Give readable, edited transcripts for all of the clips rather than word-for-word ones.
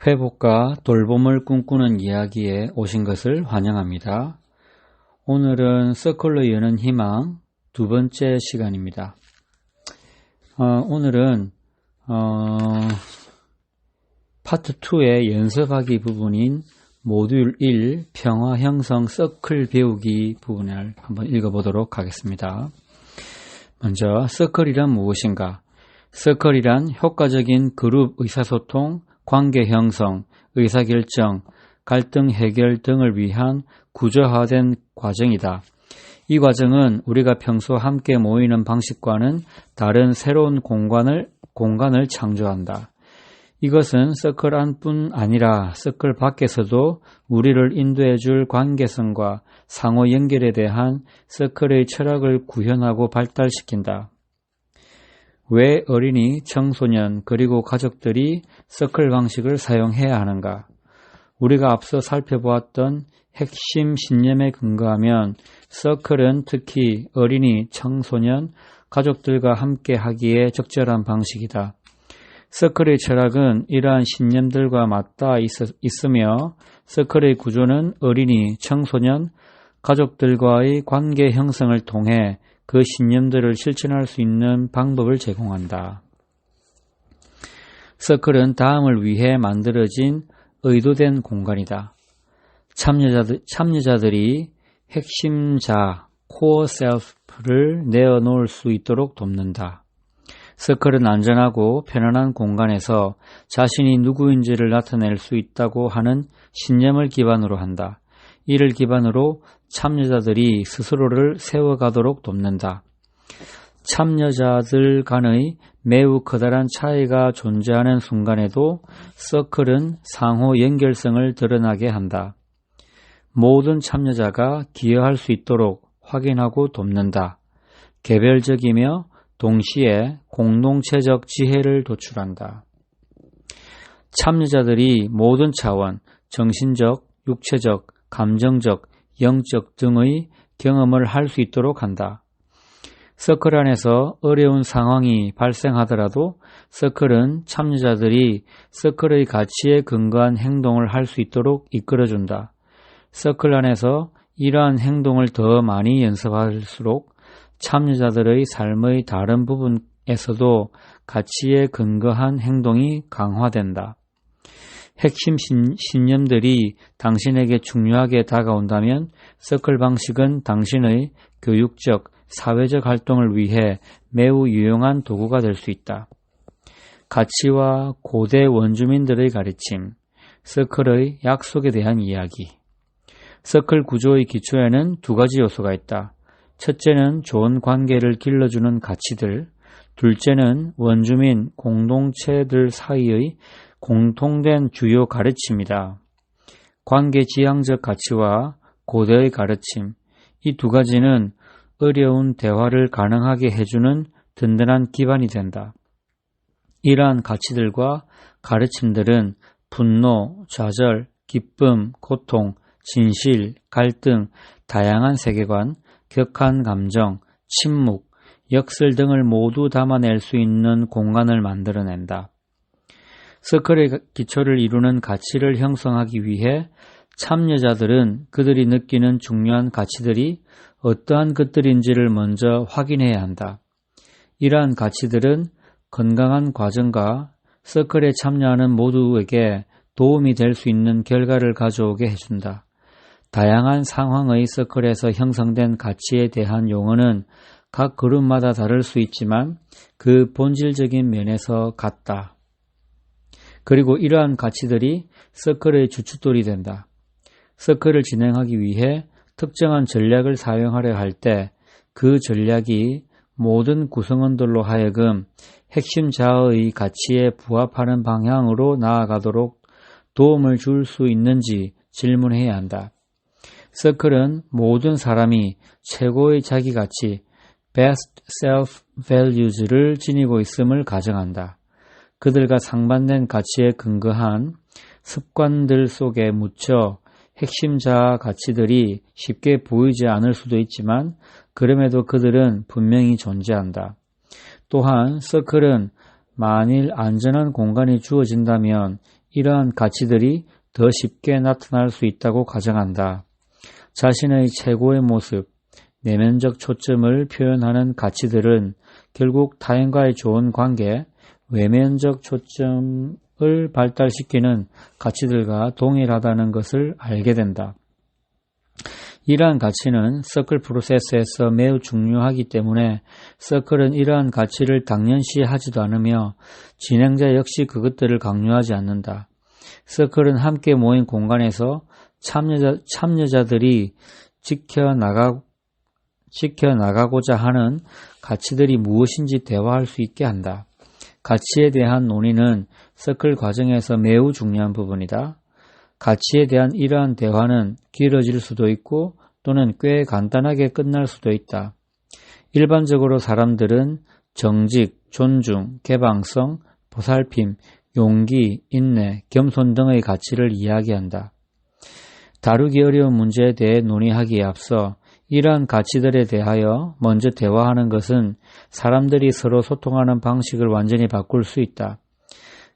회복과 돌봄을 꿈꾸는 이야기에 오신 것을 환영합니다. 오늘은 서클로 여는 희망 두 번째 시간입니다. 오늘은 파트 2의 연습하기 부분인 모듈 1 평화 형성 서클 배우기 부분을 한번 읽어보도록 하겠습니다. 먼저 서클이란 무엇인가? 서클이란 효과적인 그룹 의사소통, 관계 형성, 의사결정, 갈등 해결 등을 위한 구조화된 과정이다. 이 과정은 우리가 평소 함께 모이는 방식과는 다른 새로운 공간을 창조한다. 이것은 서클 안뿐 아니라 서클 밖에서도 우리를 인도해줄 관계성과 상호 연결에 대한 서클의 철학을 구현하고 발달시킨다. 왜 어린이, 청소년, 그리고 가족들이 서클 방식을 사용해야 하는가? 우리가 앞서 살펴보았던 핵심 신념에 근거하면 서클은 특히 어린이, 청소년, 가족들과 함께 하기에 적절한 방식이다. 서클의 철학은 이러한 신념들과 맞닿아 있으며 서클의 구조는 어린이, 청소년, 가족들과의 관계 형성을 통해 그 신념들을 실천할 수 있는 방법을 제공한다. 서클은 다음을 위해 만들어진 의도된 공간이다. 참여자들이 핵심자, 코어 셀프를 내어놓을 수 있도록 돕는다. 서클은 안전하고 편안한 공간에서 자신이 누구인지를 나타낼 수 있다고 하는 신념을 기반으로 한다. 이를 기반으로 참여자들이 스스로를 세워가도록 돕는다. 참여자들 간의 매우 커다란 차이가 존재하는 순간에도 서클은 상호 연결성을 드러나게 한다. 모든 참여자가 기여할 수 있도록 확인하고 돕는다. 개별적이며 동시에 공동체적 지혜를 도출한다. 참여자들이 모든 차원, 정신적, 육체적, 감정적, 영적 등의 경험을 할 수 있도록 한다. 서클 안에서 어려운 상황이 발생하더라도 서클은 참여자들이 서클의 가치에 근거한 행동을 할 수 있도록 이끌어준다. 서클 안에서 이러한 행동을 더 많이 연습할수록 참여자들의 삶의 다른 부분에서도 가치에 근거한 행동이 강화된다. 핵심 신념들이 당신에게 중요하게 다가온다면 서클 방식은 당신의 교육적, 사회적 활동을 위해 매우 유용한 도구가 될 수 있다. 가치와 고대 원주민들의 가르침, 서클의 약속에 대한 이야기. 서클 구조의 기초에는 두 가지 요소가 있다. 첫째는 좋은 관계를 길러주는 가치들, 둘째는 원주민 공동체들 사이의 공통된 주요 가르침이다. 관계지향적 가치와 고대의 가르침, 이 두 가지는 어려운 대화를 가능하게 해주는 든든한 기반이 된다. 이러한 가치들과 가르침들은 분노, 좌절, 기쁨, 고통, 진실, 갈등, 다양한 세계관, 격한 감정, 침묵, 역설 등을 모두 담아낼 수 있는 공간을 만들어낸다. 서클의 기초를 이루는 가치를 형성하기 위해 참여자들은 그들이 느끼는 중요한 가치들이 어떠한 것들인지를 먼저 확인해야 한다. 이러한 가치들은 건강한 과정과 서클에 참여하는 모두에게 도움이 될 수 있는 결과를 가져오게 해준다. 다양한 상황의 서클에서 형성된 가치에 대한 용어는 각 그룹마다 다를 수 있지만 그 본질적인 면에서 같다. 그리고 이러한 가치들이 서클의 주춧돌이 된다. 서클을 진행하기 위해 특정한 전략을 사용하려 할 때 그 전략이 모든 구성원들로 하여금 핵심자의 가치에 부합하는 방향으로 나아가도록 도움을 줄 수 있는지 질문해야 한다. 서클은 모든 사람이 최고의 자기가치, best self values를 지니고 있음을 가정한다. 그들과 상반된 가치에 근거한 습관들 속에 묻혀 핵심 자아 가치들이 쉽게 보이지 않을 수도 있지만 그럼에도 그들은 분명히 존재한다. 또한 서클은 만일 안전한 공간이 주어진다면 이러한 가치들이 더 쉽게 나타날 수 있다고 가정한다. 자신의 최고의 모습, 내면적 초점을 표현하는 가치들은 결국 타인과의 좋은 관계, 외면적 초점을 발달시키는 가치들과 동일하다는 것을 알게 된다. 이러한 가치는 서클 프로세스에서 매우 중요하기 때문에 서클은 이러한 가치를 당연시하지도 않으며 진행자 역시 그것들을 강요하지 않는다. 서클은 함께 모인 공간에서 참여자들이 지켜나가고자 하는 가치들이 무엇인지 대화할 수 있게 한다. 가치에 대한 논의는 서클 과정에서 매우 중요한 부분이다. 가치에 대한 이러한 대화는 길어질 수도 있고 또는 꽤 간단하게 끝날 수도 있다. 일반적으로 사람들은 정직, 존중, 개방성, 보살핌, 용기, 인내, 겸손 등의 가치를 이야기한다. 다루기 어려운 문제에 대해 논의하기에 앞서 이러한 가치들에 대하여 먼저 대화하는 것은 사람들이 서로 소통하는 방식을 완전히 바꿀 수 있다.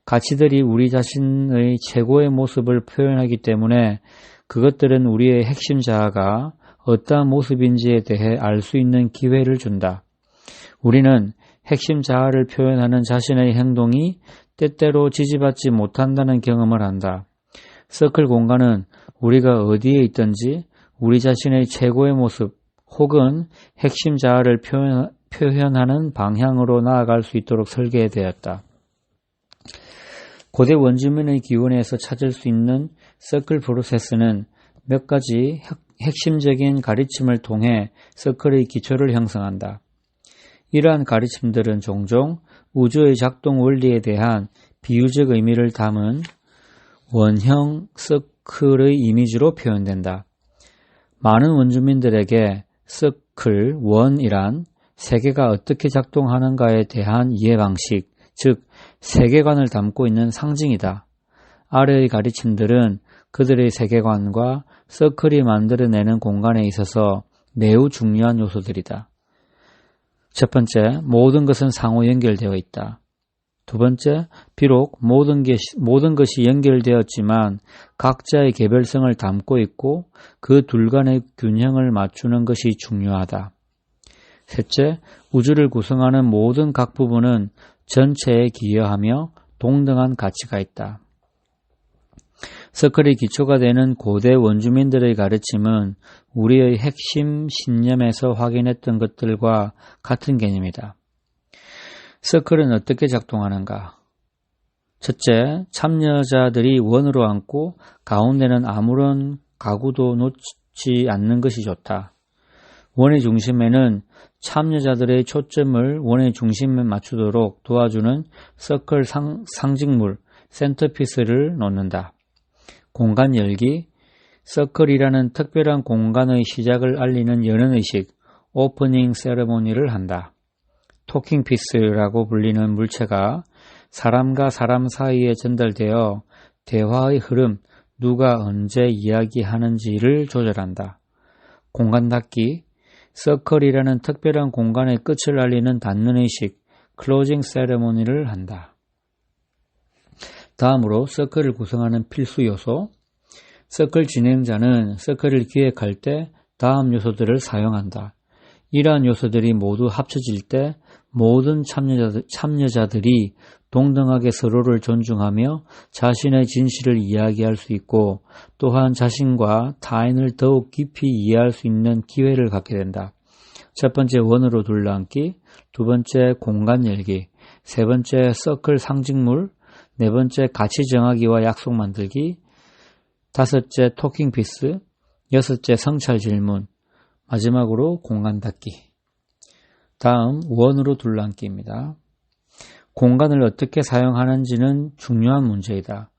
가치들이 우리 자신의 최고의 모습을 표현하기 때문에 그것들은 우리의 핵심 자아가 어떠한 모습인지에 대해 알 수 있는 기회를 준다. 우리는 핵심 자아를 표현하는 자신의 행동이 때때로 지지받지 못한다는 경험을 한다. 서클 공간은 우리가 어디에 있든지 우리 자신의 최고의 모습 혹은 핵심 자아를 표현하는 방향으로 나아갈 수 있도록 설계되었다. 고대 원주민의 기원에서 찾을 수 있는 서클 프로세스는 몇 가지 핵심적인 가르침을 통해 서클의 기초를 형성한다. 이러한 가르침들은 종종 우주의 작동 원리에 대한 비유적 의미를 담은 원형 서클의 이미지로 표현된다. 많은 원주민들에게 서클, 원이란 세계가 어떻게 작동하는가에 대한 이해 방식, 즉 세계관을 담고 있는 상징이다. 아래의 가르침들은 그들의 세계관과 서클이 만들어내는 공간에 있어서 매우 중요한 요소들이다. 첫 번째, 모든 것은 상호 연결되어 있다. 두 번째, 비록 모든 것이 연결되었지만 각자의 개별성을 담고 있고 그 둘 간의 균형을 맞추는 것이 중요하다. 셋째, 우주를 구성하는 모든 각 부분은 전체에 기여하며 동등한 가치가 있다. 서클의 기초가 되는 고대 원주민들의 가르침은 우리의 핵심 신념에서 확인했던 것들과 같은 개념이다. 서클은 어떻게 작동하는가? 첫째, 참여자들이 원으로 앉고 가운데는 아무런 가구도 놓지 않는 것이 좋다. 원의 중심에는 참여자들의 초점을 원의 중심에 맞추도록 도와주는 서클 상징물, 센터피스를 놓는다. 공간 열기, 서클이라는 특별한 공간의 시작을 알리는 연언의식, 오프닝 세레모니를 한다. 토킹 피스라고 불리는 물체가 사람과 사람 사이에 전달되어 대화의 흐름, 누가 언제 이야기하는지를 조절한다. 공간 닫기, 서클이라는 특별한 공간의 끝을 알리는 닫는의식, 클로징 세레모니를 한다. 다음으로 서클을 구성하는 필수 요소, 서클 진행자는 서클을 기획할 때 다음 요소들을 사용한다. 이러한 요소들이 모두 합쳐질 때 모든 참여자들이 동등하게 서로를 존중하며 자신의 진실을 이야기할 수 있고 또한 자신과 타인을 더욱 깊이 이해할 수 있는 기회를 갖게 된다. 첫 번째, 원으로 둘러앉기, 두 번째, 공간 열기, 세 번째, 서클 상징물, 네 번째, 가치 정하기와 약속 만들기, 다섯째, 토킹 피스, 여섯째, 성찰 질문, 마지막으로 공간 닫기. 다음, 원으로 둘러앉기입니다. 공간을 어떻게 사용하는지는 중요한 문제이다.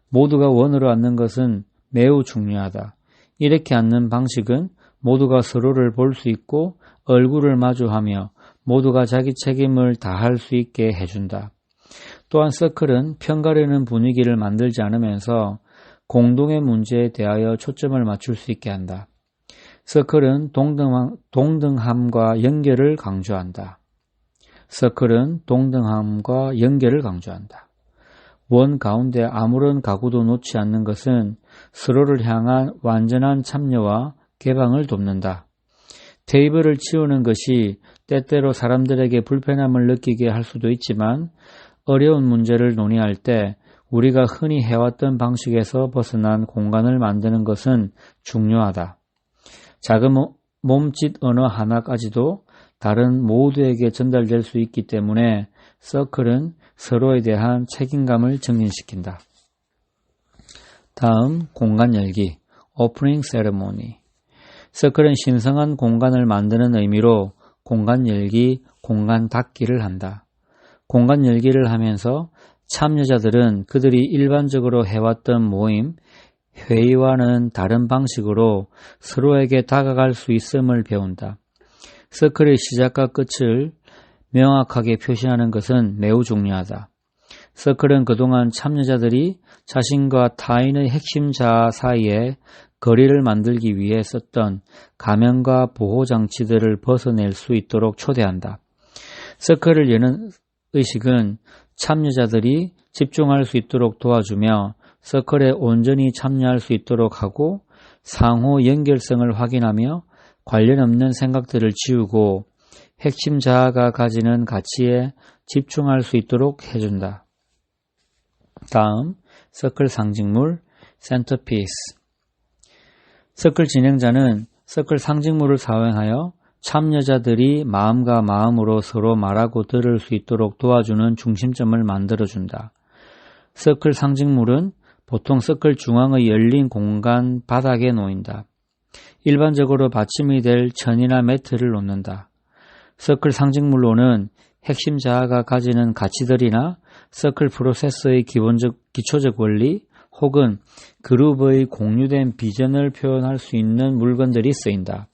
모두가 원으로 앉는 것은 매우 중요하다. 이렇게 앉는 방식은 모두가 서로를 볼 수 있고 얼굴을 마주하며 모두가 자기 책임을 다할 수 있게 해준다. 또한 서클은 편가르는 분위기를 만들지 않으면서 공동의 문제에 대하여 초점을 맞출 수 있게 한다. 서클은 동등함과 연결을 강조한다. 서클은 동등함과 연결을 강조한다. 원 가운데 아무런 가구도 놓지 않는 것은 서로를 향한 완전한 참여와 개방을 돕는다. 테이블을 치우는 것이 때때로 사람들에게 불편함을 느끼게 할 수도 있지만 어려운 문제를 논의할 때 우리가 흔히 해왔던 방식에서 벗어난 공간을 만드는 것은 중요하다. 작은 몸짓 언어 하나까지도 다른 모두에게 전달될 수 있기 때문에 서클은 서로에 대한 책임감을 증진시킨다. 다음, 공간 열기, 오프닝 세레모니. 서클은 신성한 공간을 만드는 의미로 공간 열기, 공간 닫기를 한다. 공간 열기를 하면서 참여자들은 그들이 일반적으로 해왔던 모임, 회의와는 다른 방식으로 서로에게 다가갈 수 있음을 배운다. 서클의 시작과 끝을 명확하게 표시하는 것은 매우 중요하다. 서클은 그동안 참여자들이 자신과 타인의 핵심 자아 사이에 거리를 만들기 위해 썼던 가면과 보호장치들을 벗어낼 수 있도록 초대한다. 서클을 여는 의식은 참여자들이 집중할 수 있도록 도와주며 서클에 온전히 참여할 수 있도록 하고 상호 연결성을 확인하며 관련 없는 생각들을 지우고 핵심 자아가 가지는 가치에 집중할 수 있도록 해준다. 다음, 서클 상징물, 센터피스. 서클 진행자는 서클 상징물을 사용하여 참여자들이 마음과 마음으로 서로 말하고 들을 수 있도록 도와주는 중심점을 만들어준다. 서클 상징물은 보통 서클 중앙의 열린 공간 바닥에 놓인다. 일반적으로 받침이 될 천이나 매트를 놓는다. 서클 상징물로는 핵심 자아가 가지는 가치들이나 서클 프로세스의 기초적 원리 혹은 그룹의 공유된 비전을 표현할 수 있는 물건들이 쓰인다.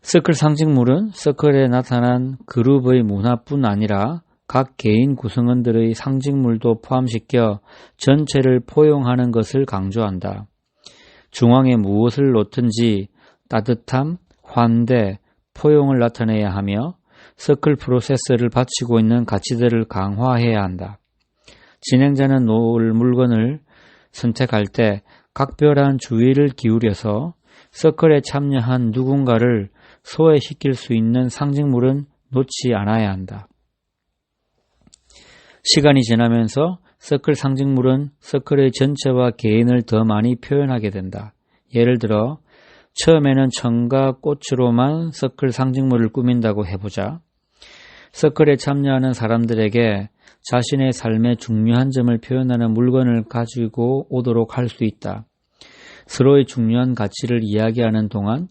서클 상징물은 서클에 나타난 그룹의 문화뿐 아니라 각 개인 구성원들의 상징물도 포함시켜 전체를 포용하는 것을 강조한다. 중앙에 무엇을 놓든지 따뜻함, 환대, 포용을 나타내야 하며 서클 프로세스를 바치고 있는 가치들을 강화해야 한다. 진행자는 놓을 물건을 선택할 때 각별한 주의를 기울여서 서클에 참여한 누군가를 소외시킬 수 있는 상징물은 놓지 않아야 한다. 시간이 지나면서 서클 상징물은 서클의 전체와 개인을 더 많이 표현하게 된다. 예를 들어 처음에는 천과 꽃으로만 서클 상징물을 꾸민다고 해보자. 서클에 참여하는 사람들에게 자신의 삶의 중요한 점을 표현하는 물건을 가지고 오도록 할 수 있다. 서로의 중요한 가치를 이야기하는 동안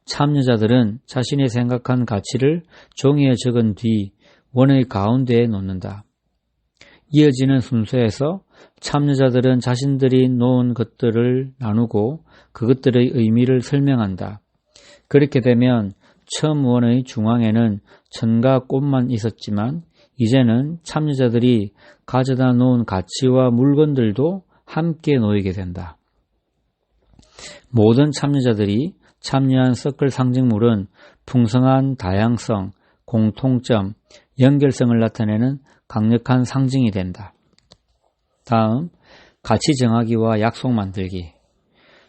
참여자들은 자신이 생각한 가치를 종이에 적은 뒤 원의 가운데에 놓는다. 이어지는 순서에서 참여자들은 자신들이 놓은 것들을 나누고 그것들의 의미를 설명한다. 그렇게 되면 처음 원의 중앙에는 천과 꽃만 있었지만 이제는 참여자들이 가져다 놓은 가치와 물건들도 함께 놓이게 된다. 모든 참여자들이 참여한 서클 상징물은 풍성한 다양성, 공통점, 연결성을 나타내는 강력한 상징이 된다. 다음, 가치 정하기와 약속 만들기.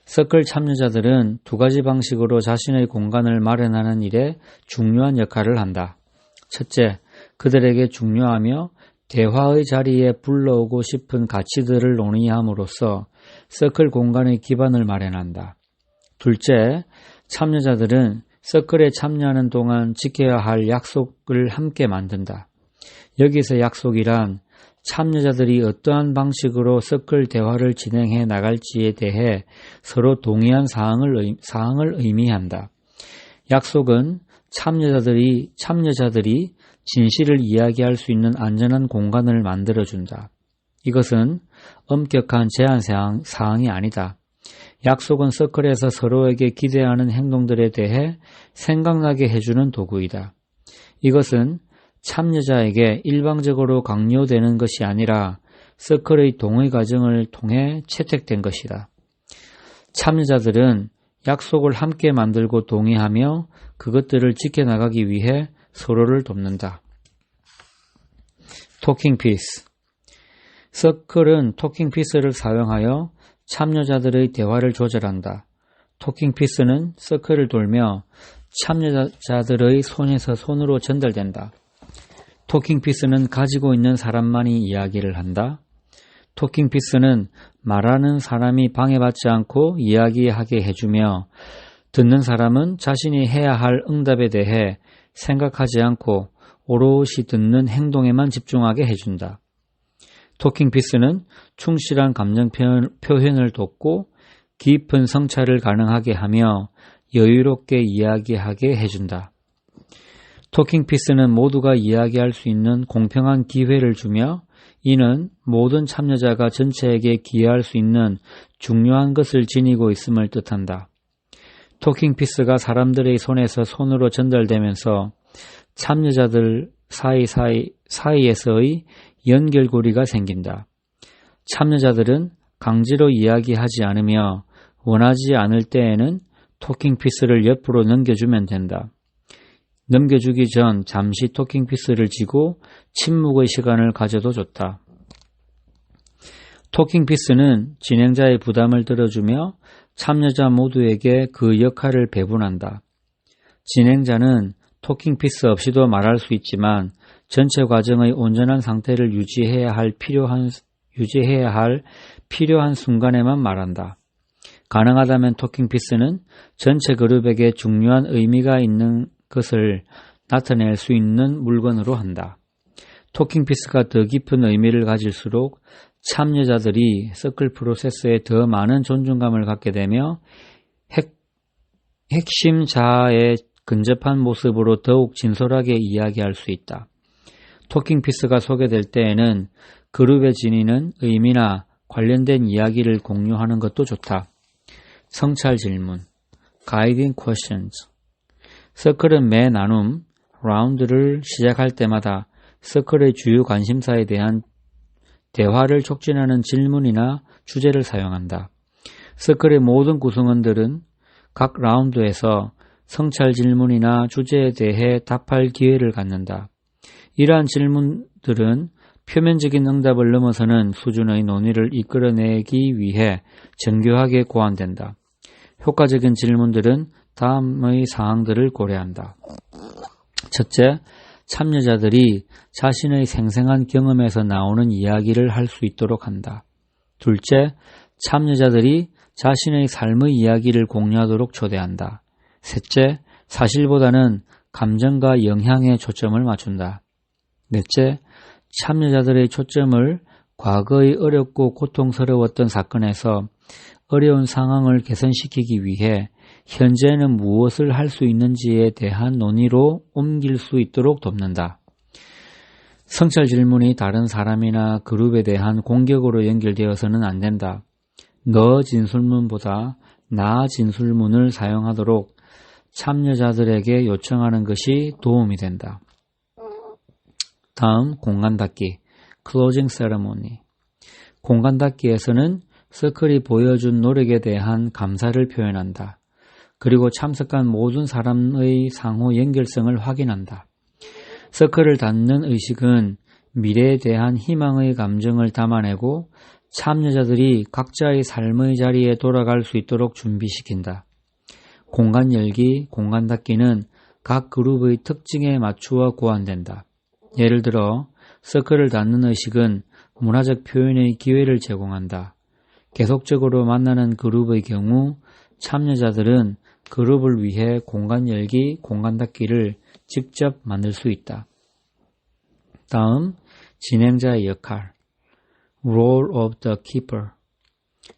서클 참여자들은 두 가지 방식으로 자신의 공간을 마련하는 일에 중요한 역할을 한다. 첫째, 그들에게 중요하며 대화의 자리에 불러오고 싶은 가치들을 논의함으로써 서클 공간의 기반을 마련한다. 둘째, 참여자들은 서클에 참여하는 동안 지켜야 할 약속을 함께 만든다. 여기서 약속이란 참여자들이 어떠한 방식으로 서클 대화를 진행해 나갈지에 대해 서로 동의한 사항을 의미한다. 약속은 참여자들이 진실을 이야기할 수 있는 안전한 공간을 만들어준다. 이것은 엄격한 제한 사항이 아니다. 약속은 서클에서 서로에게 기대하는 행동들에 대해 생각나게 해주는 도구이다. 이것은 참여자에게 일방적으로 강요되는 것이 아니라 서클의 동의 과정을 통해 채택된 것이다. 참여자들은 약속을 함께 만들고 동의하며 그것들을 지켜나가기 위해 서로를 돕는다. 토킹 피스. 서클은 토킹피스를 사용하여 참여자들의 대화를 조절한다. 토킹피스는 서클을 돌며 참여자들의 손에서 손으로 전달된다. 토킹피스는 가지고 있는 사람만이 이야기를 한다. 토킹피스는 말하는 사람이 방해받지 않고 이야기하게 해주며 듣는 사람은 자신이 해야 할 응답에 대해 생각하지 않고 오롯이 듣는 행동에만 집중하게 해준다. 토킹피스는 충실한 감정 표현을 돕고 깊은 성찰을 가능하게 하며 여유롭게 이야기하게 해준다. 토킹피스는 모두가 이야기할 수 있는 공평한 기회를 주며 이는 모든 참여자가 전체에게 기여할 수 있는 중요한 것을 지니고 있음을 뜻한다. 토킹피스가 사람들의 손에서 손으로 전달되면서 참여자들 사이에서의 연결고리가 생긴다. 참여자들은 강제로 이야기하지 않으며 원하지 않을 때에는 토킹피스를 옆으로 넘겨주면 된다. 넘겨주기 전 잠시 토킹피스를 쥐고 침묵의 시간을 가져도 좋다. 토킹피스는 진행자의 부담을 들어주며 참여자 모두에게 그 역할을 배분한다. 진행자는 토킹피스 없이도 말할 수 있지만 전체 과정의 온전한 상태를 유지해야 할 필요한 순간에만 말한다. 가능하다면 토킹피스는 전체 그룹에게 중요한 의미가 있는 것을 나타낼 수 있는 물건으로 한다. 토킹피스가 더 깊은 의미를 가질수록 참여자들이 서클 프로세스에 더 많은 존중감을 갖게 되며 핵심 자아에 근접한 모습으로 더욱 진솔하게 이야기할 수 있다. 토킹피스가 소개될 때에는 그룹에 지니는 의미나 관련된 이야기를 공유하는 것도 좋다. 성찰 질문, Guiding Questions. 서클은 매 나눔, 라운드를 시작할 때마다 서클의 주요 관심사에 대한 대화를 촉진하는 질문이나 주제를 사용한다. 서클의 모든 구성원들은 각 라운드에서 성찰 질문이나 주제에 대해 답할 기회를 갖는다. 이러한 질문들은 표면적인 응답을 넘어서는 수준의 논의를 이끌어내기 위해 정교하게 고안된다. 효과적인 질문들은 다음의 사항들을 고려한다. 첫째, 참여자들이 자신의 생생한 경험에서 나오는 이야기를 할 수 있도록 한다. 둘째, 참여자들이 자신의 삶의 이야기를 공유하도록 초대한다. 셋째, 사실보다는 감정과 영향에 초점을 맞춘다. 넷째, 참여자들의 초점을 과거의 어렵고 고통스러웠던 사건에서 어려운 상황을 개선시키기 위해 현재는 무엇을 할 수 있는지에 대한 논의로 옮길 수 있도록 돕는다. 성찰 질문이 다른 사람이나 그룹에 대한 공격으로 연결되어서는 안 된다. 너 진술문보다 나 진술문을 사용하도록 참여자들에게 요청하는 것이 도움이 된다. 다음, 공간 닫기, Closing Ceremony. 공간 닫기에서는 서클이 보여준 노력에 대한 감사를 표현한다. 그리고 참석한 모든 사람의 상호 연결성을 확인한다. 서클을 닫는 의식은 미래에 대한 희망의 감정을 담아내고 참여자들이 각자의 삶의 자리에 돌아갈 수 있도록 준비시킨다. 공간 열기, 공간 닫기는 각 그룹의 특징에 맞추어 고안된다. 예를 들어 서클을 닫는 의식은 문화적 표현의 기회를 제공한다. 계속적으로 만나는 그룹의 경우 참여자들은 그룹을 위해 공간 열기, 공간 닫기를 직접 만들 수 있다. 다음, 진행자의 역할, Role of the Keeper.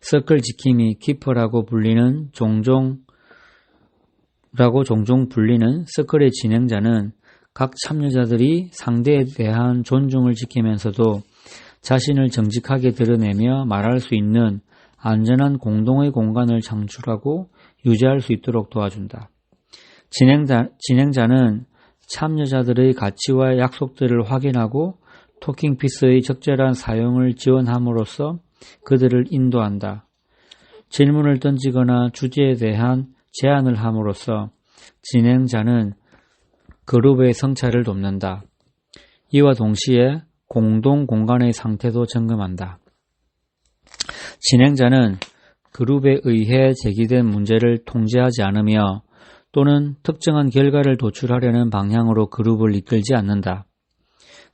서클 지킴이 키퍼라고 종종 불리는 서클의 진행자는 각 참여자들이 상대에 대한 존중을 지키면서도 자신을 정직하게 드러내며 말할 수 있는 안전한 공동의 공간을 창출하고 유지할 수 있도록 도와준다. 진행자는 참여자들의 가치와 약속들을 확인하고 토킹피스의 적절한 사용을 지원함으로써 그들을 인도한다. 질문을 던지거나 주제에 대한 제안을 함으로써 진행자는 그룹의 성찰을 돕는다. 이와 동시에 공동 공간의 상태도 점검한다. 진행자는 그룹에 의해 제기된 문제를 통제하지 않으며 또는 특정한 결과를 도출하려는 방향으로 그룹을 이끌지 않는다.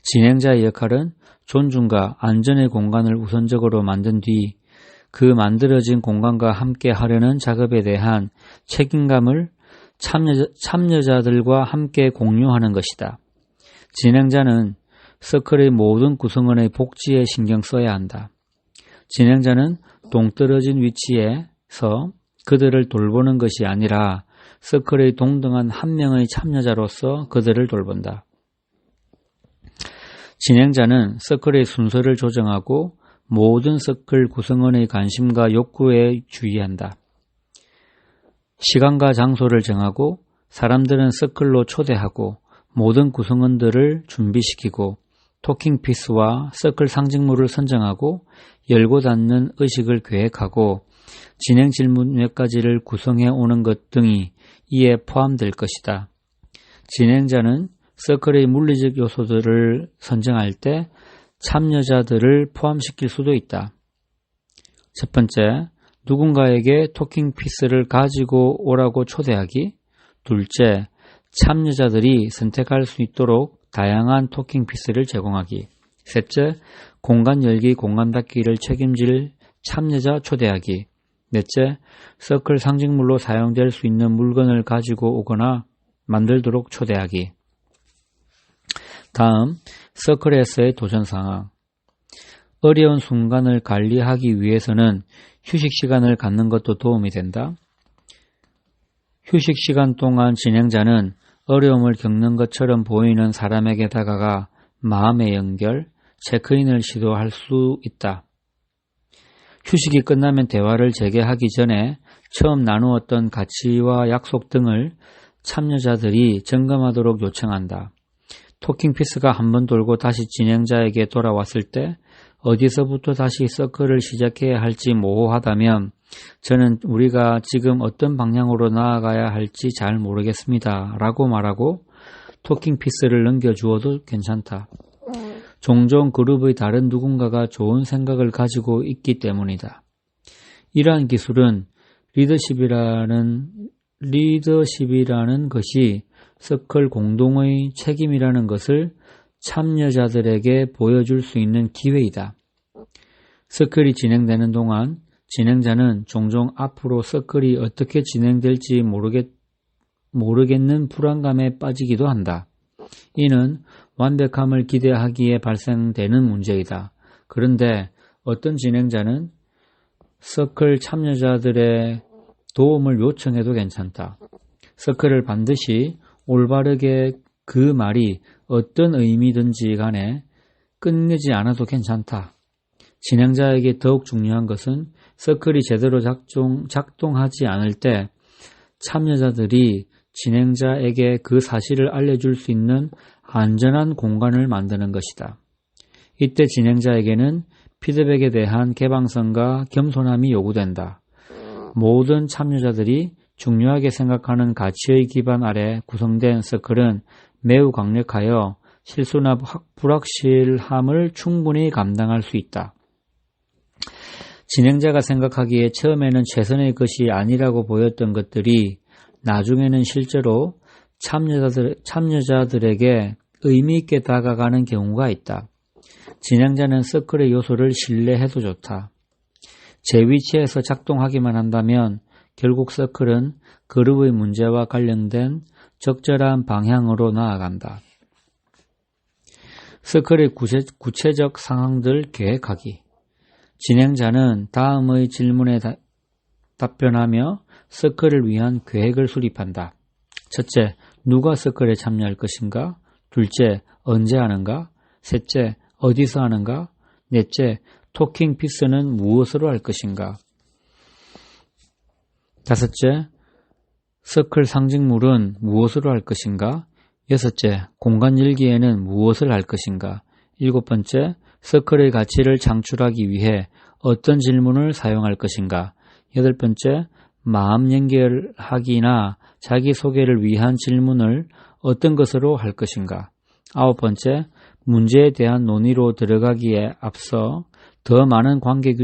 진행자의 역할은 존중과 안전의 공간을 우선적으로 만든 뒤 그 만들어진 공간과 함께 하려는 작업에 대한 책임감을 참여자들과 함께 공유하는 것이다. 진행자는 서클의 모든 구성원의 복지에 신경 써야 한다. 진행자는 동떨어진 위치에서 그들을 돌보는 것이 아니라 서클의 동등한 한 명의 참여자로서 그들을 돌본다. 진행자는 서클의 순서를 조정하고 모든 서클 구성원의 관심과 욕구에 주의한다. 시간과 장소를 정하고 사람들은 서클로 초대하고 모든 구성원들을 준비시키고 토킹 피스와 서클 상징물을 선정하고 열고 닫는 의식을 계획하고 진행 질문 몇 가지를 구성해 오는 것 등이 이에 포함될 것이다. 진행자는 서클의 물리적 요소들을 선정할 때 참여자들을 포함시킬 수도 있다. 첫 번째, 누군가에게 토킹 피스를 가지고 오라고 초대하기. 둘째, 참여자들이 선택할 수 있도록 다양한 토킹 피스를 제공하기. 셋째, 공간 열기, 공간 닫기를 책임질 참여자 초대하기. 넷째, 서클 상징물로 사용될 수 있는 물건을 가지고 오거나 만들도록 초대하기. 다음, 서클에서의 도전 상황. 어려운 순간을 관리하기 위해서는 휴식 시간을 갖는 것도 도움이 된다. 휴식 시간 동안 진행자는 어려움을 겪는 것처럼 보이는 사람에게 다가가 마음의 연결, 체크인을 시도할 수 있다. 휴식이 끝나면 대화를 재개하기 전에 처음 나누었던 가치와 약속 등을 참여자들이 점검하도록 요청한다. 토킹 피스가 한번 돌고 다시 진행자에게 돌아왔을 때 어디서부터 다시 서클을 시작해야 할지 모호하다면 저는 우리가 지금 어떤 방향으로 나아가야 할지 잘 모르겠습니다. 라고 말하고 토킹 피스를 넘겨주어도 괜찮다. 종종 그룹의 다른 누군가가 좋은 생각을 가지고 있기 때문이다. 이러한 기술은 리더십이라는 것이 서클 공동의 책임이라는 것을 참여자들에게 보여줄 수 있는 기회이다. 서클이 진행되는 동안 진행자는 종종 앞으로 서클이 어떻게 진행될지 모르겠는 불안감에 빠지기도 한다. 이는 완벽함을 기대하기에 발생되는 문제이다. 그런데 어떤 진행자는 서클 참여자들의 도움을 요청해도 괜찮다. 서클을 반드시 올바르게 그 말이 어떤 의미든지 간에 끝내지 않아도 괜찮다. 진행자에게 더욱 중요한 것은 서클이 제대로 작동하지 않을 때 참여자들이 진행자에게 그 사실을 알려줄 수 있는 안전한 공간을 만드는 것이다. 이때 진행자에게는 피드백에 대한 개방성과 겸손함이 요구된다. 모든 참여자들이 중요하게 생각하는 가치의 기반 아래 구성된 서클은 매우 강력하여 실수나 불확실함을 충분히 감당할 수 있다. 진행자가 생각하기에 처음에는 최선의 것이 아니라고 보였던 것들이 나중에는 실제로 참여자들에게 의미 있게 다가가는 경우가 있다. 진행자는 서클의 요소를 신뢰해도 좋다. 제 위치에서 작동하기만 한다면 결국 서클은 그룹의 문제와 관련된 적절한 방향으로 나아간다. 서클의 구체적 상황들 계획하기. 진행자는 다음의 질문에 답변하며 서클을 위한 계획을 수립한다. 첫째, 누가 서클에 참여할 것인가? 둘째, 언제 하는가? 셋째, 어디서 하는가? 넷째, 토킹 피스는 무엇으로 할 것인가? 다섯째, 서클 상징물은 무엇으로 할 것인가? 여섯째, 공간 열기에는 무엇을 할 것인가? 일곱 번째, 서클의 가치를 창출하기 위해 어떤 질문을 사용할 것인가? 여덟 번째, 마음 연결하기나 자기소개를 위한 질문을 어떤 것으로 할 것인가? 아홉 번째, 문제에 대한 논의로 들어가기에 앞서 더 많은 관계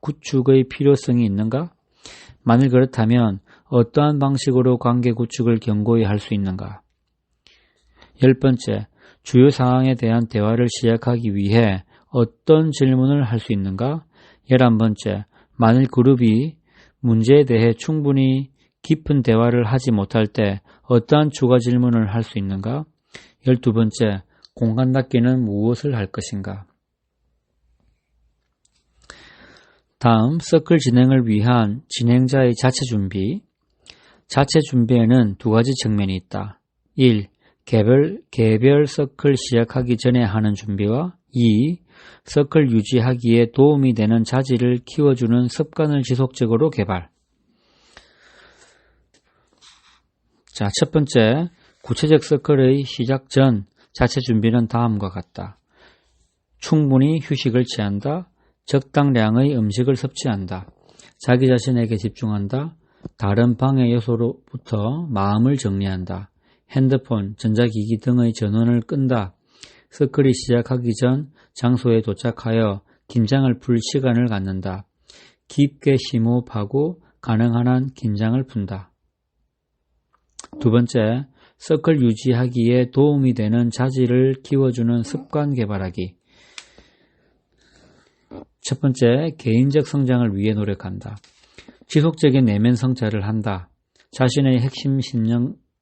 구축의 필요성이 있는가? 만일 그렇다면 어떠한 방식으로 관계 구축을 견고히 할 수 있는가? 10번째, 주요 사항에 대한 대화를 시작하기 위해 어떤 질문을 할 수 있는가? 11번째, 만일 그룹이 문제에 대해 충분히 깊은 대화를 하지 못할 때 어떠한 추가 질문을 할 수 있는가? 12번째, 공간 닫기는 무엇을 할 것인가? 다음, 서클 진행을 위한 진행자의 자체 준비. 자체 준비에는 두 가지 측면이 있다. 1. 개별 서클 시작하기 전에 하는 준비와 2. 서클 유지하기에 도움이 되는 자질을 키워주는 습관을 지속적으로 개발. 자, 첫 번째, 구체적 서클의 시작 전 자체 준비는 다음과 같다. 충분히 휴식을 취한다. 적당량의 음식을 섭취한다. 자기 자신에게 집중한다. 다른 방해 요소로부터 마음을 정리한다. 핸드폰, 전자기기 등의 전원을 끈다. 서클이 시작하기 전 장소에 도착하여 긴장을 풀 시간을 갖는다. 깊게 심호흡하고 가능한 한 긴장을 푼다. 두 번째, 서클 유지하기에 도움이 되는 자질을 키워주는 습관 개발하기. 첫 번째, 개인적 성장을 위해 노력한다. 지속적인 내면 성찰을 한다. 자신의 핵심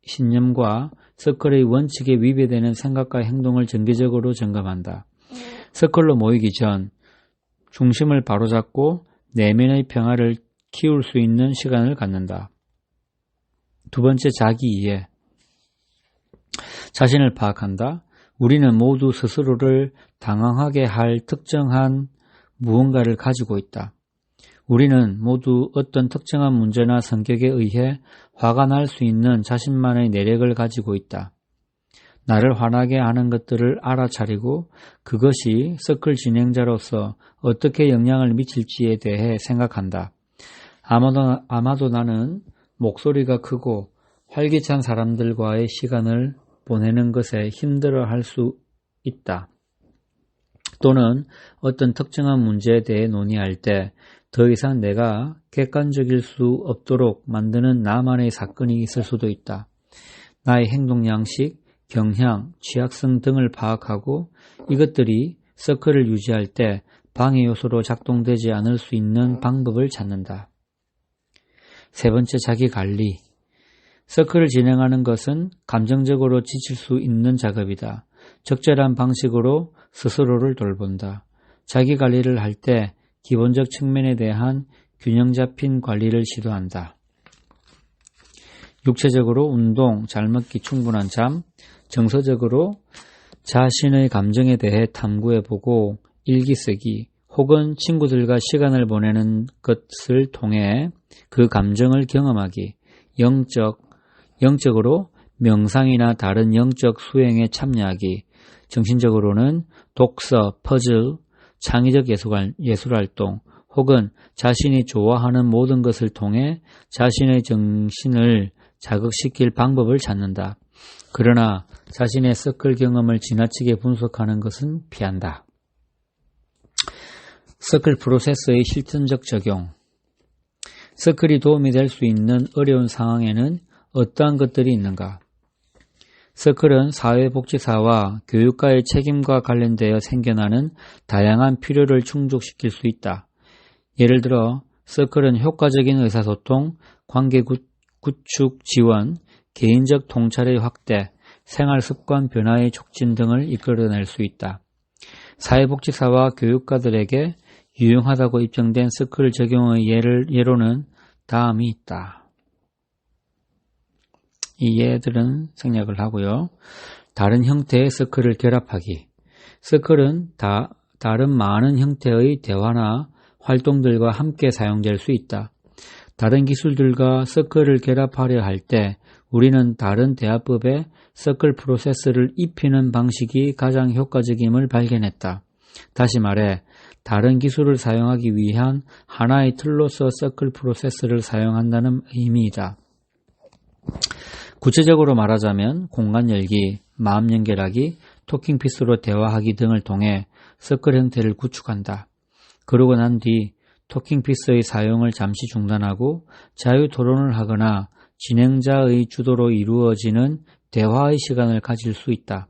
신념과 서클의 원칙에 위배되는 생각과 행동을 정기적으로 점검한다. 서클로 모이기 전 중심을 바로잡고 내면의 평화를 키울 수 있는 시간을 갖는다. 두 번째, 자기 이해. 자신을 파악한다. 우리는 모두 스스로를 당황하게 할 특정한 무언가를 가지고 있다. 우리는 모두 어떤 특정한 문제나 성격에 의해 화가 날 수 있는 자신만의 내력을 가지고 있다. 나를 화나게 하는 것들을 알아차리고 그것이 서클 진행자로서 어떻게 영향을 미칠지에 대해 생각한다. 아마도 나는 목소리가 크고 활기찬 사람들과의 시간을 보내는 것에 힘들어할 수 있다. 또는 어떤 특정한 문제에 대해 논의할 때 더 이상 내가 객관적일 수 없도록 만드는 나만의 사건이 있을 수도 있다. 나의 행동 양식, 경향, 취약성 등을 파악하고 이것들이 서클을 유지할 때 방해 요소로 작동되지 않을 수 있는 방법을 찾는다. 세 번째, 자기 관리. 서클을 진행하는 것은 감정적으로 지칠 수 있는 작업이다. 적절한 방식으로 스스로를 돌본다. 자기 관리를 할 때 기본적 측면에 대한 균형 잡힌 관리를 시도한다. 육체적으로 운동, 잘 먹기, 충분한 잠, 정서적으로 자신의 감정에 대해 탐구해보고 일기 쓰기 혹은 친구들과 시간을 보내는 것을 통해 그 감정을 경험하기, 영적으로 명상이나 다른 영적 수행에 참여하기, 정신적으로는 독서, 퍼즐, 창의적 예술활동 혹은 자신이 좋아하는 모든 것을 통해 자신의 정신을 자극시킬 방법을 찾는다. 그러나 자신의 서클 경험을 지나치게 분석하는 것은 피한다. 서클 프로세스의 실천적 적용. 서클이 도움이 될 수 있는 어려운 상황에는 어떠한 것들이 있는가? 서클은 사회복지사와 교육가의 책임과 관련되어 생겨나는 다양한 필요를 충족시킬 수 있다. 예를 들어 서클은 효과적인 의사소통, 관계 구축 지원, 개인적 통찰의 확대, 생활습관 변화의 촉진 등을 이끌어낼 수 있다. 사회복지사와 교육가들에게 유용하다고 입증된 서클 적용의 예로는 다음이 있다. 이 예들은 생략을 하고요. 다른 형태의 서클을 결합하기. 서클은 다른 많은 형태의 대화나 활동들과 함께 사용될 수 있다. 다른 기술들과 서클을 결합하려 할 때 우리는 다른 대화법에 서클 프로세스를 입히는 방식이 가장 효과적임을 발견했다. 다시 말해 다른 기술을 사용하기 위한 하나의 틀로서 서클 프로세스를 사용한다는 의미이다. 구체적으로 말하자면 공간 열기, 마음 연결하기, 토킹피스로 대화하기 등을 통해 서클 형태를 구축한다. 그러고 난 뒤 토킹피스의 사용을 잠시 중단하고 자유토론을 하거나 진행자의 주도로 이루어지는 대화의 시간을 가질 수 있다.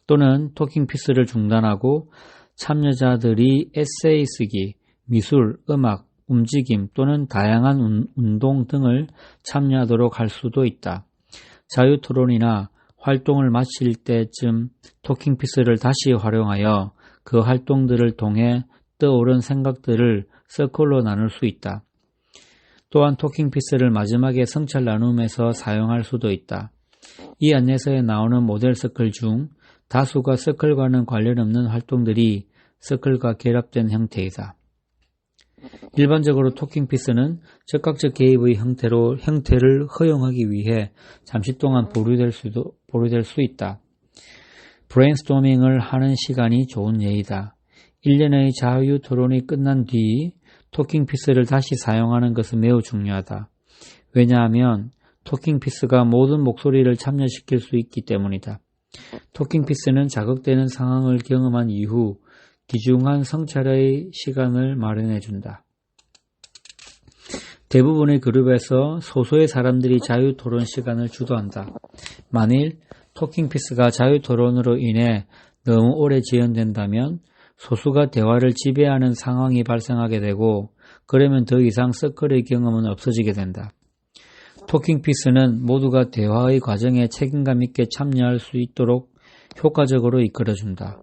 또는 토킹피스를 중단하고 참여자들이 에세이 쓰기, 미술, 음악, 움직임 또는 다양한 운동 등을 참여하도록 할 수도 있다. 자유토론이나 활동을 마칠 때쯤 토킹피스를 다시 활용하여 그 활동들을 통해 떠오른 생각들을 서클로 나눌 수 있다. 또한 토킹피스를 마지막에 성찰 나눔에서 사용할 수도 있다. 이 안내서에 나오는 모델 서클 중 다수가 서클과는 관련 없는 활동들이 서클과 결합된 형태이다. 일반적으로 토킹피스는 적극적 개입의 형태를 허용하기 위해 잠시 동안 보류될 수 있다. 브레인스토밍을 하는 시간이 좋은 예이다. 1년의 자유 토론이 끝난 뒤 토킹피스를 다시 사용하는 것은 매우 중요하다. 왜냐하면 토킹피스가 모든 목소리를 참여시킬 수 있기 때문이다. 토킹피스는 자극되는 상황을 경험한 이후 귀중한 성찰의 시간을 마련해준다. 대부분의 그룹에서 소수의 사람들이 자유토론 시간을 주도한다. 만일 토킹피스가 자유토론으로 인해 너무 오래 지연된다면 소수가 대화를 지배하는 상황이 발생하게 되고 그러면 더 이상 서클의 경험은 없어지게 된다. 토킹피스는 모두가 대화의 과정에 책임감 있게 참여할 수 있도록 효과적으로 이끌어준다.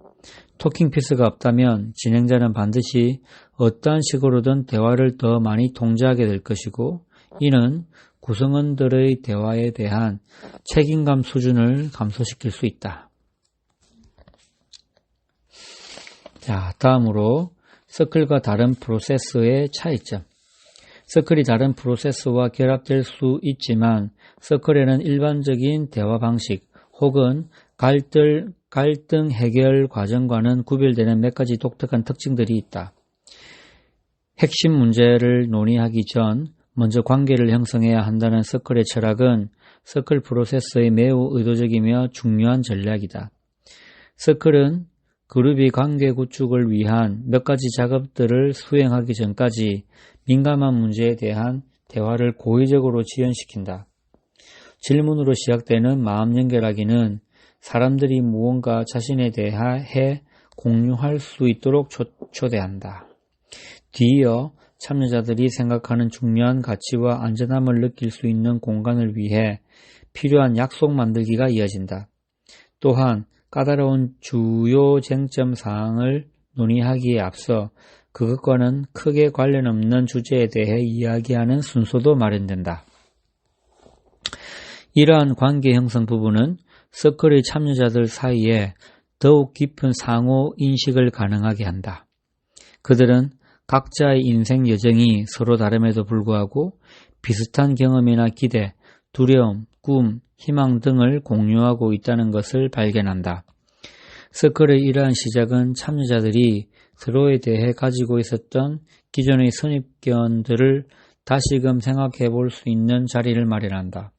토킹피스가 없다면 진행자는 반드시 어떠한 식으로든 대화를 더 많이 통제하게 될 것이고 이는 구성원들의 대화에 대한 책임감 수준을 감소시킬 수 있다. 자, 다음으로 서클과 다른 프로세스의 차이점. 서클이 다른 프로세스와 결합될 수 있지만 서클에는 일반적인 대화 방식 혹은 갈등 해결 과정과는 구별되는 몇 가지 독특한 특징들이 있다. 핵심 문제를 논의하기 전 먼저 관계를 형성해야 한다는 서클의 철학은 서클 프로세스의 매우 의도적이며 중요한 전략이다. 서클은 그룹이 관계 구축을 위한 몇 가지 작업들을 수행하기 전까지 민감한 문제에 대한 대화를 고의적으로 지연시킨다. 질문으로 시작되는 마음 연결하기는 사람들이 무언가 자신에 대해 공유할 수 있도록 초대한다. 뒤이어 참여자들이 생각하는 중요한 가치와 안전함을 느낄 수 있는 공간을 위해 필요한 약속 만들기가 이어진다. 또한 까다로운 주요 쟁점 사항을 논의하기에 앞서 그것과는 크게 관련 없는 주제에 대해 이야기하는 순서도 마련된다. 이러한 관계 형성 부분은 서클의 참여자들 사이에 더욱 깊은 상호 인식을 가능하게 한다. 그들은 각자의 인생 여정이 서로 다름에도 불구하고 비슷한 경험이나 기대, 두려움, 꿈, 희망 등을 공유하고 있다는 것을 발견한다. 서클의 이러한 시작은 참여자들이 서로에 대해 가지고 있었던 기존의 선입견들을 다시금 생각해 볼 수 있는 자리를 마련한다.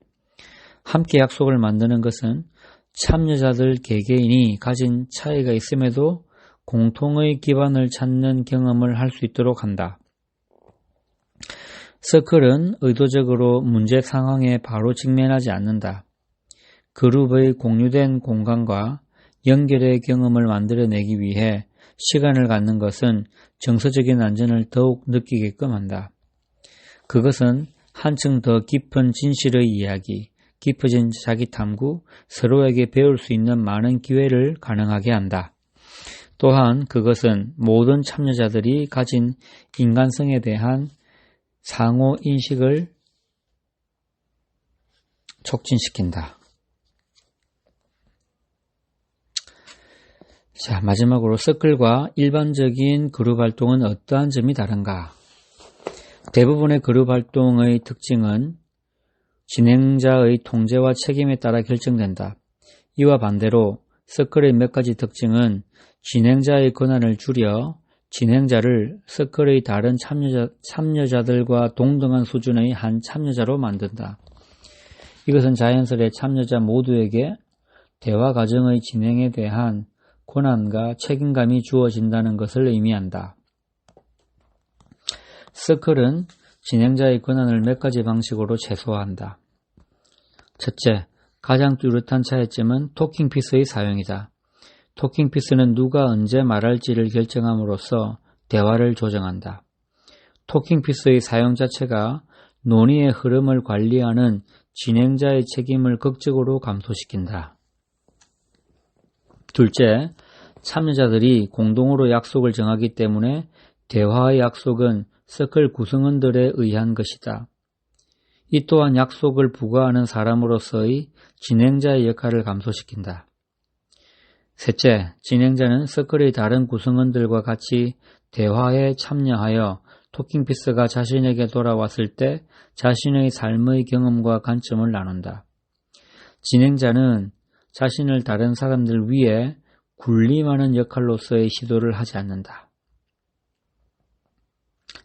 함께 약속을 만드는 것은 참여자들 개개인이 가진 차이가 있음에도 공통의 기반을 찾는 경험을 할 수 있도록 한다. 서클은 의도적으로 문제 상황에 바로 직면하지 않는다. 그룹의 공유된 공간과 연결의 경험을 만들어내기 위해 시간을 갖는 것은 정서적인 안전을 더욱 느끼게끔 한다. 그것은 한층 더 깊은 진실의 이야기, 깊어진 자기 탐구, 서로에게 배울 수 있는 많은 기회를 가능하게 한다. 또한 그것은 모든 참여자들이 가진 인간성에 대한 상호 인식을 촉진시킨다. 자, 마지막으로 서클과 일반적인 그룹 활동은 어떠한 점이 다른가? 대부분의 그룹 활동의 특징은 진행자의 통제와 책임에 따라 결정된다. 이와 반대로 서클의 몇 가지 특징은 진행자의 권한을 줄여 진행자를 서클의 다른 참여자들과 동등한 수준의 한 참여자로 만든다. 이것은 자연스레 참여자 모두에게 대화 과정의 진행에 대한 권한과 책임감이 주어진다는 것을 의미한다. 서클은 진행자의 권한을 몇 가지 방식으로 최소화한다. 첫째, 가장 뚜렷한 차이점은 토킹피스의 사용이다. 토킹피스는 누가 언제 말할지를 결정함으로써 대화를 조정한다. 토킹피스의 사용 자체가 논의의 흐름을 관리하는 진행자의 책임을 극적으로 감소시킨다. 둘째, 참여자들이 공동으로 약속을 정하기 때문에 대화의 약속은 서클 구성원들에 의한 것이다. 이 또한 약속을 부과하는 사람으로서의 진행자의 역할을 감소시킨다. 셋째, 진행자는 서클의 다른 구성원들과 같이 대화에 참여하여 토킹피스가 자신에게 돌아왔을 때 자신의 삶의 경험과 관점을 나눈다. 진행자는 자신을 다른 사람들 위에 군림하는 역할로서의 시도를 하지 않는다.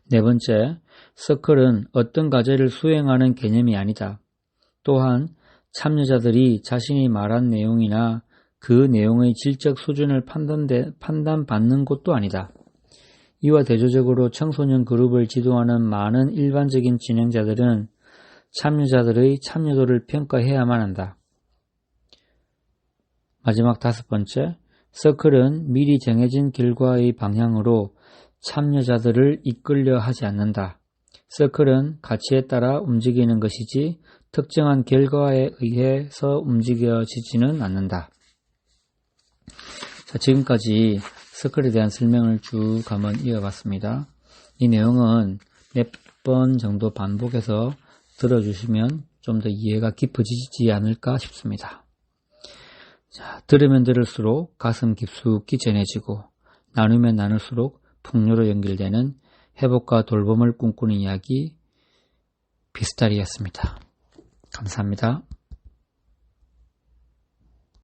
네 번째, 서클은 어떤 과제를 수행하는 개념이 아니다. 또한 참여자들이 자신이 말한 내용이나 그 내용의 질적 수준을 판단받는 곳도 아니다. 이와 대조적으로 청소년 그룹을 지도하는 많은 일반적인 진행자들은 참여자들의 참여도를 평가해야만 한다. 마지막 다섯 번째, 서클은 미리 정해진 결과의 방향으로 참여자들을 이끌려 하지 않는다. 서클은 가치에 따라 움직이는 것이지 특정한 결과에 의해서 움직여지지는 않는다. 자, 지금까지 서클에 대한 설명을 쭉 한번 이어봤습니다. 이 내용은 몇 번 정도 반복해서 들어주시면 좀 더 이해가 깊어지지 않을까 싶습니다. 자, 들으면 들을수록 가슴 깊숙이 전해지고 나누면 나눌수록 풍요로 연결되는 회복과 돌봄을 꿈꾸는 이야기 비스타리였습니다. 감사합니다.